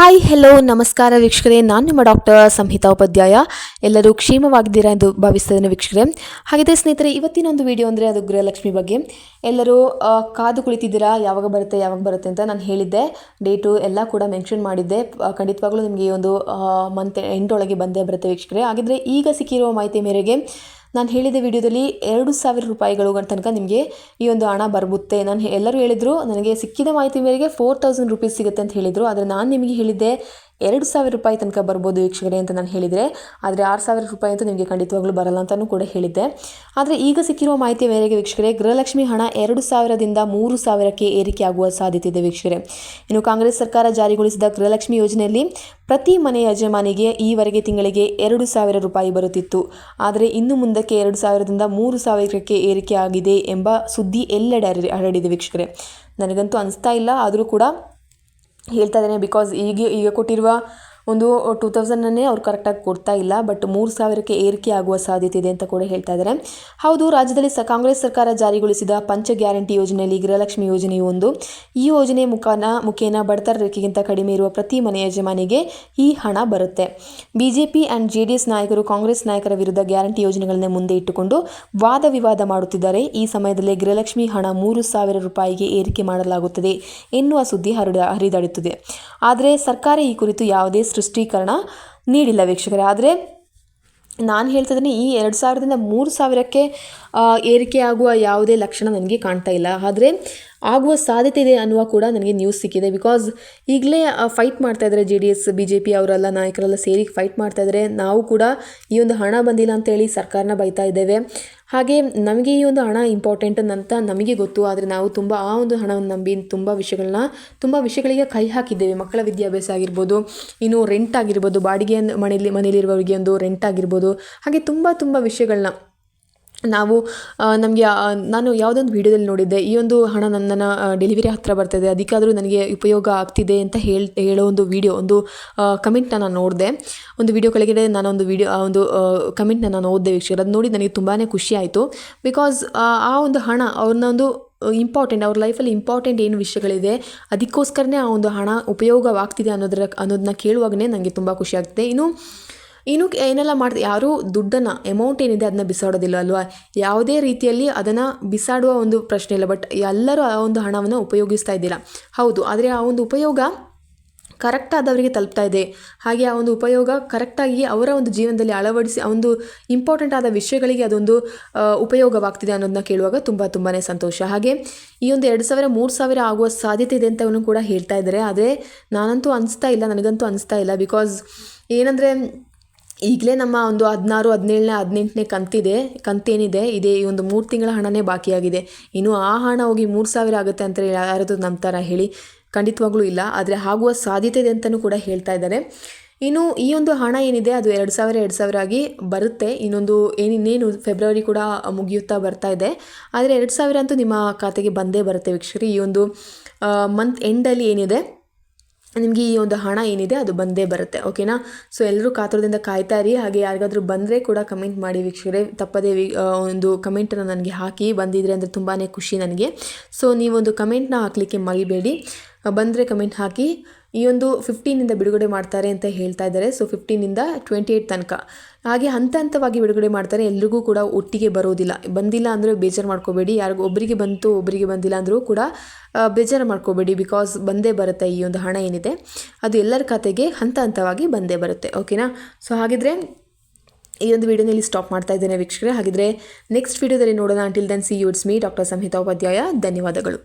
Hi hello ನಮಸ್ಕಾರ ವೀಕ್ಷಕರೇ, ನಾನು ನಿಮ್ಮ ಡಾಕ್ಟರ್ ಸಂಹಿತಾ ಉಪಾಧ್ಯಾಯ. ಎಲ್ಲರೂ ಕ್ಷೇಮವಾಗಿದ್ದೀರಾ ಎಂದು ಭಾವಿಸ್ತೇನೆ ವೀಕ್ಷಕರೇ. ಹಾಗಿದ್ರೆ ಸ್ನೇಹಿತರೆ, ಇವತ್ತಿನ ಒಂದು ವಿಡಿಯೋ ಅಂದರೆ ಅದು ಗೃಹಲಕ್ಷ್ಮಿ ಬಗ್ಗೆ. ಎಲ್ಲರೂ ಕಾದು ಕುಳಿತಿದ್ದೀರಾ ಯಾವಾಗ ಬರುತ್ತೆ ಅಂತ. ನಾನು ಹೇಳಿದ್ದೆ, ಡೇಟು ಎಲ್ಲ ಕೂಡ ಮೆನ್ಷನ್ ಮಾಡಿದ್ದೆ. ಖಂಡಿತವಾಗ್ಲೂ ನಿಮಗೆ ಈ ಒಂದು ಮಂತ್ ಎಂಡ್ ಒಳಗೆ ಬಂದೇ ಬರುತ್ತೆ ವೀಕ್ಷಕರೇ. ಹಾಗಿದ್ರೆ ಈಗ ಸಿಕ್ಕಿರುವ ಮಾಹಿತಿ ಮೇರೆಗೆ ನಾನು ಹೇಳಿದ ವಿಡಿಯೋದಲ್ಲಿ 2,000 ರೂಪಾಯಿಗಳು ತನಕ ನಿಮಗೆ ಈ ಒಂದು ಹಣ ಬರುತ್ತೆ. ಎಲ್ಲರೂ ಹೇಳಿದರು, ನನಗೆ ಸಿಕ್ಕಿದ ಮಾಹಿತಿ ಮೇರೆಗೆ 4,000 ರೂಪೀಸ್ ಸಿಗುತ್ತೆ ಅಂತ ಹೇಳಿದರು. ಆದರೆ ನಾನು ನಿಮಗೆ ಹೇಳಿದ್ದೆ 2,000 ರೂಪಾಯಿ ತನಕ ಬರ್ಬೋದು ವೀಕ್ಷಕರೇ ಅಂತ ನಾನು ಹೇಳಿದರೆ. ಆದರೆ 6,000 ರೂಪಾಯಿ ಅಂತೂ ನಿಮಗೆ ಖಂಡಿತವಾಗ್ಲೂ ಬರಲ್ಲ ಅಂತಲೂ ಕೂಡ ಹೇಳಿದ್ದೆ. ಆದರೆ ಈಗ ಸಿಕ್ಕಿರುವ ಮಾಹಿತಿ ಮೇರೆಗೆ ವೀಕ್ಷಕರೇ, ಗೃಹಲಕ್ಷ್ಮಿ ಹಣ 2,000ದಿಂದ 3,000ಕ್ಕೆ ಏರಿಕೆ ಆಗುವ ಸಾಧ್ಯತೆ ಇದೆ ವೀಕ್ಷಕರೇ. ಇನ್ನು ಕಾಂಗ್ರೆಸ್ ಸರ್ಕಾರ ಜಾರಿಗೊಳಿಸಿದ ಗೃಹಲಕ್ಷ್ಮಿ ಯೋಜನೆಯಲ್ಲಿ ಪ್ರತಿ ಮನೆ ಯಜಮಾನಿಗೆ ಈವರೆಗೆ ತಿಂಗಳಿಗೆ 2,000 ರೂಪಾಯಿ ಬರುತ್ತಿತ್ತು. ಆದರೆ ಇನ್ನು ಮುಂದಕ್ಕೆ 2,000ದಿಂದ 3,000ಕ್ಕೆ ಏರಿಕೆ ಆಗಿದೆ ಎಂಬ ಸುದ್ದಿ ಎಲ್ಲೆಡೆ ಹರಡಿದೆ ವೀಕ್ಷಕರೇ. ನನಗಂತೂ ಅನಿಸ್ತಾ ಇಲ್ಲ, ಆದರೂ ಕೂಡ ಹೇಳ್ತಾ ಇದ್ದೇನೆ. ಬಿಕಾಸ್ ಈಗ ಕೊಟ್ಟಿರುವ ಒಂದು 2,000ಅನ್ನೇ ಅವ್ರು ಕರೆಕ್ಟಾಗಿ ಕೊಡ್ತಾ ಇಲ್ಲ. ಬಟ್ 3,000ಕ್ಕೆ ಏರಿಕೆ ಆಗುವ ಸಾಧ್ಯತೆ ಇದೆ ಅಂತ ಕೂಡ ಹೇಳ್ತಾ ಇದ್ದಾರೆ. ಹೌದು, ರಾಜ್ಯದಲ್ಲಿ ಕಾಂಗ್ರೆಸ್ ಸರ್ಕಾರ ಜಾರಿಗೊಳಿಸಿದ ಪಂಚ ಗ್ಯಾರಂಟಿ ಯೋಜನೆಯಲ್ಲಿ ಗೃಹಲಕ್ಷ್ಮಿ ಯೋಜನೆಯು ಒಂದು. ಈ ಯೋಜನೆ ಮುಖೇನ ಬಡತರ ರೇಖೆಗಿಂತ ಕಡಿಮೆ ಇರುವ ಪ್ರತಿ ಮನೆ ಯಜಮಾನಿಗೆ ಈ ಹಣ ಬರುತ್ತೆ. ಬಿಜೆಪಿ ಆ್ಯಂಡ್ JDS ನಾಯಕರು ಕಾಂಗ್ರೆಸ್ ನಾಯಕರ ವಿರುದ್ಧ ಗ್ಯಾರಂಟಿ ಯೋಜನೆಗಳನ್ನೇ ಮುಂದೆ ಇಟ್ಟುಕೊಂಡು ವಾದ ವಿವಾದ ಮಾಡುತ್ತಿದ್ದಾರೆ. ಈ ಸಮಯದಲ್ಲೇ ಗೃಹಲಕ್ಷ್ಮಿ ಹಣ 3,000 ರೂಪಾಯಿಗೆ ಏರಿಕೆ ಮಾಡಲಾಗುತ್ತದೆ ಎನ್ನುವ ಸುದ್ದಿ ಹರಿದಾಡುತ್ತದೆ. ಆದರೆ ಸರ್ಕಾರ ಈ ಕುರಿತು ಯಾವುದೇ ಸ್ಪಷ್ಟೀಕರಣ ನೀಡಿಲ್ಲ ವೀಕ್ಷಕರೇ. ಆದರೆ ನಾನು ಹೇಳ್ತಿದ್ದೀನಿ, ಈ 2,000ದಿಂದ 3,000ಕ್ಕೆ ಏರಿಕೆ ಆಗುವ ಯಾವುದೇ ಲಕ್ಷಣ ನನಗೆ ಕಾಣ್ತಾ ಇಲ್ಲ. ಆದರೆ ಆಗುವ ಸಾಧ್ಯತೆ ಇದೆ ಅನ್ನುವ ಕೂಡ ನನಗೆ ನ್ಯೂಸ್ ಸಿಕ್ಕಿದೆ. ಬಿಕಾಸ್ ಈಗಲೇ ಫೈಟ್ ಮಾಡ್ತಾಯಿದ್ದಾರೆ JDS BJP ಅವರೆಲ್ಲ ನಾಯಕರೆಲ್ಲ ಸೇರಿ ಫೈಟ್ ಮಾಡ್ತಾಯಿದ್ದಾರೆ. ನಾವು ಕೂಡ ಈ ಒಂದು ಹಣ ಬಂದಿಲ್ಲ ಅಂತೇಳಿ ಸರ್ಕಾರನ ಬೈತಾ ಇದ್ದೇವೆ. ಹಾಗೆ ನಮಗೆ ಈ ಒಂದು ಹಣ ಇಂಪಾರ್ಟೆಂಟ್ ಅಂತ ನಮಗೆ ಗೊತ್ತು. ಆದರೆ ನಾವು ತುಂಬ ಆ ಒಂದು ಹಣವನ್ನು ನಂಬಿ ತುಂಬ ವಿಷಯಗಳಿಗೆ ಕೈ ಹಾಕಿದ್ದೇವೆ. ಮಕ್ಕಳ ವಿದ್ಯಾಭ್ಯಾಸ ಆಗಿರ್ಬೋದು, ಇನ್ನು ರೆಂಟ್ ಆಗಿರ್ಬೋದು, ಬಾಡಿಗೆ ಮನೆಯಲ್ಲಿರುವವರಿಗೆ ಒಂದು ರೆಂಟ್ ಆಗಿರ್ಬೋದು, ಹಾಗೆ ತುಂಬ ವಿಷಯಗಳನ್ನ ನಾನು ಯಾವುದೊಂದು ವಿಡಿಯೋದಲ್ಲಿ ನೋಡಿದ್ದೆ. ಈ ಒಂದು ಹಣ ನನ್ನ ಡೆಲಿವರಿ ಹತ್ತಿರ ಬರ್ತಾಯಿದೆ, ಅದಕ್ಕಾದರೂ ನನಗೆ ಉಪಯೋಗ ಆಗ್ತಿದೆ ಅಂತ ಹೇಳೋ ಒಂದು ವಿಡಿಯೋ, ಒಂದು ಕಮೆಂಟ್ನ ನಾನು ನೋಡಿದೆ. ಒಂದು ವಿಡಿಯೋ ಕೆಳಗಡೆ ನಾನೊಂದು ಒಂದು ಕಮೆಂಟ್ನ ನಾನು ಓದಿದೆ ವೀಕ್ಷಕರು. ಅದು ನೋಡಿ ನನಗೆ ತುಂಬಾ ಖುಷಿ ಆಯಿತು. ಬಿಕಾಸ್ ಆ ಒಂದು ಹಣ ಅವ್ರನ್ನ ಒಂದು ಇಂಪಾರ್ಟೆಂಟ್, ಅವ್ರ ಲೈಫಲ್ಲಿ ಇಂಪಾರ್ಟೆಂಟ್ ಏನು ವಿಷಯಗಳಿದೆ ಅದಕ್ಕೋಸ್ಕರನೇ ಆ ಒಂದು ಹಣ ಉಪಯೋಗವಾಗ್ತಿದೆ ಅನ್ನೋದನ್ನ ಕೇಳುವಾಗಲೇ ನನಗೆ ತುಂಬ ಖುಷಿ ಆಗ್ತಿದೆ. ಇನ್ನು ಏನೆಲ್ಲ ಮಾಡ್ತೀವಿ, ಯಾರೂ ದುಡ್ಡನ್ನು ಅಮೌಂಟ್ ಏನಿದೆ ಅದನ್ನ ಬಿಸಾಡೋದಿಲ್ಲ ಅಲ್ವಾ. ಯಾವುದೇ ರೀತಿಯಲ್ಲಿ ಅದನ್ನು ಬಿಸಾಡುವ ಒಂದು ಪ್ರಶ್ನೆ ಇಲ್ಲ. ಬಟ್ ಎಲ್ಲರೂ ಆ ಒಂದು ಹಣವನ್ನು ಉಪಯೋಗಿಸ್ತಾ ಇದ್ದೀರಾ, ಹೌದು. ಆದರೆ ಆ ಒಂದು ಉಪಯೋಗ ಕರೆಕ್ಟಾದವರಿಗೆ ತಲುಪ್ತಾ ಇದೆ. ಹಾಗೆ ಆ ಒಂದು ಉಪಯೋಗ ಕರೆಕ್ಟಾಗಿ ಅವರ ಒಂದು ಜೀವನದಲ್ಲಿ ಅಳವಡಿಸಿ ಆ ಒಂದು ಇಂಪಾರ್ಟೆಂಟ್ ಆದ ವಿಷಯಗಳಿಗೆ ಅದೊಂದು ಉಪಯೋಗವಾಗ್ತಿದೆ ಅನ್ನೋದನ್ನ ಕೇಳುವಾಗ ತುಂಬಾ ಸಂತೋಷ. ಹಾಗೆ ಈ ಒಂದು 2,000 3,000 ಆಗುವ ಸಾಧ್ಯತೆ ಇದೆ ಅಂತಲೂ ಕೂಡ ಹೇಳ್ತಾ ಇದ್ದಾರೆ. ಆದರೆ ನನಗಂತೂ ಅನಿಸ್ತಾ ಇಲ್ಲ. ಬಿಕಾಸ್ ಏನಂದರೆ, ಈಗಲೇ ನಮ್ಮ ಒಂದು 16, 17, 18ನೇ ಕಂತೇನಿದೆ ಇದೆ, ಈ ಒಂದು 3 ತಿಂಗಳ ಹಣನೇ ಬಾಕಿಯಾಗಿದೆ. ಇನ್ನು ಆ ಹಣ ಹೋಗಿ 3,000 ಆಗುತ್ತೆ ಅಂತ ಯಾರಾದರೂ ನಂಬ್ತಾರಾ ಹೇಳಿ? ಖಂಡಿತವಾಗ್ಲೂ ಇಲ್ಲ. ಆದರೆ ಆಗುವ ಸಾಧ್ಯತೆ ಇದೆ ಅಂತಲೂ ಕೂಡ ಹೇಳ್ತಾ ಇದ್ದಾರೆ. ಇನ್ನು ಈ ಒಂದು ಹಣ ಏನಿದೆ ಅದು 2,000 ಆಗಿ ಬರುತ್ತೆ. ಇನ್ನೇನು ಫೆಬ್ರವರಿ ಕೂಡ ಮುಗಿಯುತ್ತಾ ಬರ್ತಾ ಇದೆ. ಆದರೆ 2,000 ಅಂತೂ ನಿಮ್ಮ ಖಾತೆಗೆ ಬಂದೇ ಬರುತ್ತೆ ವೀಕ್ಷಕರು. ಈ ಒಂದು ಮಂತ್ ಎಂಡಲ್ಲಿ ಏನಿದೆ ನಿಮಗೆ ಈ ಒಂದು ಹಣ ಏನಿದೆ ಅದು ಬಂದೇ ಬರುತ್ತೆ, ಓಕೆನಾ. ಸೊ ಎಲ್ಲರೂ ಕಾತುರದಿಂದ ಕಾಯ್ತಾ ಇರಿ. ಹಾಗೆ ಯಾರಿಗಾದರೂ ಬಂದರೆ ಕೂಡ ಕಮೆಂಟ್ ಮಾಡಿ ವೀಕ್ಷಕರೇ. ತಪ್ಪದೇ ಒಂದು ಕಮೆಂಟನ್ನು ನನಗೆ ಹಾಕಿ, ಬಂದಿದ್ರೆ ಅಂದರೆ ತುಂಬಾ ಖುಷಿ ನನಗೆ. ಸೊ ನೀವೊಂದು ಕಮೆಂಟ್ನ ಹಾಕಲಿಕ್ಕೆ ಮರಿಬೇಡಿ. ಬಂದರೆ ಕಮೆಂಟ್ ಹಾಕಿ. ಈ ಒಂದು 15ನಿಂದ ಬಿಡುಗಡೆ ಮಾಡ್ತಾರೆ ಅಂತ ಹೇಳ್ತಾ ಇದ್ದಾರೆ. ಸೊ 15ನಿಂದ 28 ತನಕ ಹಾಗೆ ಹಂತವಾಗಿ ಬಿಡುಗಡೆ ಮಾಡ್ತಾರೆ. ಎಲ್ರಿಗೂ ಕೂಡ ಒಟ್ಟಿಗೆ ಬರೋದಿಲ್ಲ. ಬಂದಿಲ್ಲ ಅಂದರೆ ಬೇಜಾರು ಮಾಡ್ಕೋಬೇಡಿ. ಯಾರಿಗೂ ಒಬ್ಬರಿಗೆ ಬಂತು ಒಬ್ಬರಿಗೆ ಬಂದಿಲ್ಲ ಅಂದರೂ ಕೂಡ ಬೇಜಾರು ಮಾಡ್ಕೋಬೇಡಿ. ಬಿಕಾಸ್ ಬಂದೇ ಬರುತ್ತೆ. ಈ ಒಂದು ಹಣ ಏನಿದೆ ಅದು ಎಲ್ಲರ ಖಾತೆಗೆ ಹಂತವಾಗಿ ಬಂದೇ ಬರುತ್ತೆ, ಓಕೆನಾ. ಸೊ ಹಾಗಿದ್ರೆ ಈ ಒಂದು ವಿಡಿಯೋನಲ್ಲಿ ಸ್ಟಾಪ್ ಮಾಡ್ತಾ ಇದ್ದೇನೆ ವೀಕ್ಷಕರೇ. ಹಾಗಿದ್ರೆ ನೆಕ್ಸ್ಟ್ ವಿಡಿಯೋದಲ್ಲಿ ನೋಡೋಣ. Until then see you, it's me doctor Samhita Upadhyaya. ಧನ್ಯವಾದಗಳು.